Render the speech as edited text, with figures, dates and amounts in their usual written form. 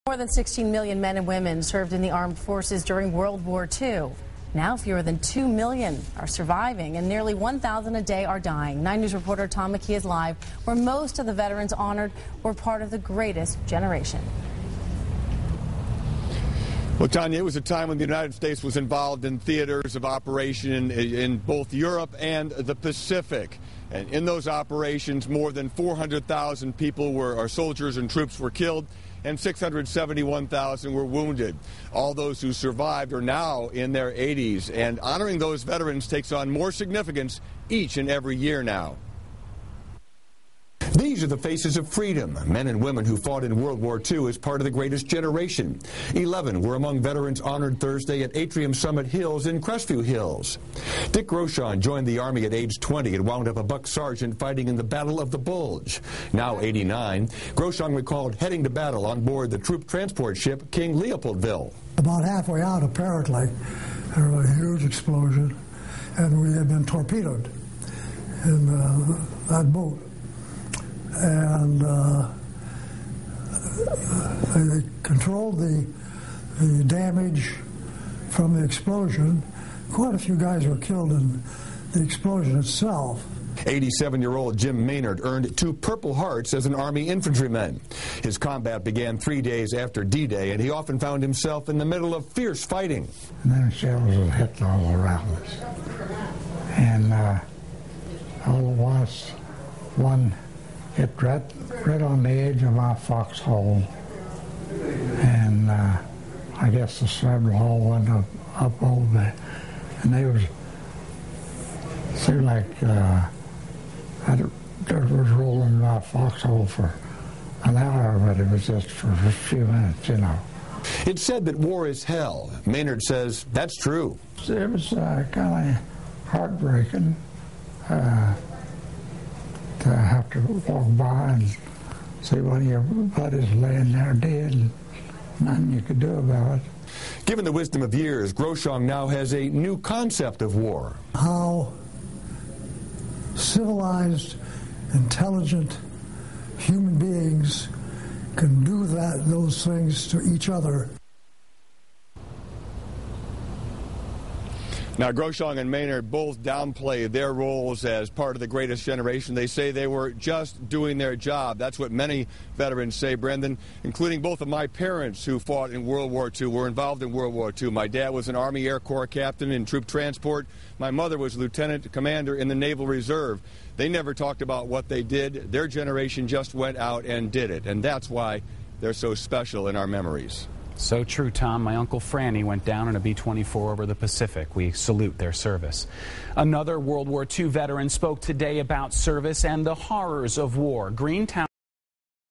More than 16 million men and women served in the armed forces during World War II. Now fewer than 2 million are surviving and nearly 1,000 a day are dying. 9 News reporter Tom McKee is live where most of the veterans honored were part of the greatest generation. Well, Tanya, it was a time when the United States was involved in theaters of operation in both Europe and the Pacific. And in those operations, more than 400,000 people our soldiers and troops were killed, and 671,000 were wounded. All those who survived are now in their 80s, and honoring those veterans takes on more significance each and every year now. These are the faces of freedom, men and women who fought in World War II as part of the greatest generation. 11 were among veterans honored Thursday at Atrium Summit Hills in Crestview Hills. Dick Groshon joined the Army at age 20 and wound up a buck sergeant fighting in the Battle of the Bulge. Now 89, Groshon recalled heading to battle on board the troop transport ship King Leopoldville. About halfway out, apparently, there was a huge explosion, and we had been torpedoed in that boat. And they controlled the damage from the explosion. Quite a few guys were killed in the explosion itself. 87-year-old Jim Maynard earned 2 Purple Hearts as an Army infantryman. His combat began 3 days after D-Day, and he often found himself in the middle of fierce fighting. And then shells would hit all around us. And all at once, one hit right on the edge of my foxhole, and I guess the sled hole went up over there, and they seemed like dirt was rolling in my foxhole for an hour, but it was just for a few minutes, you know. It's said that war is hell. Maynard says that's true. It was kind of heartbreaking. To have to walk by and see one of your buddies laying there dead and nothing you could do about it. Given the wisdom of years, Groshon now has a new concept of war. How civilized, intelligent human beings can do those things to each other. Now, Groshon and Maynard both downplay their roles as part of the greatest generation. They say they were just doing their job. That's what many veterans say, Brendan, including both of my parents who fought in World War II, were involved in World War II. My dad was an Army Air Corps captain in troop transport. My mother was lieutenant commander in the Naval Reserve. They never talked about what they did. Their generation just went out and did it, and that's why they're so special in our memories. So true, Tom. My Uncle Franny went down in a B-24 over the Pacific. We salute their service. Another World War II veteran spoke today about service and the horrors of war. Greentown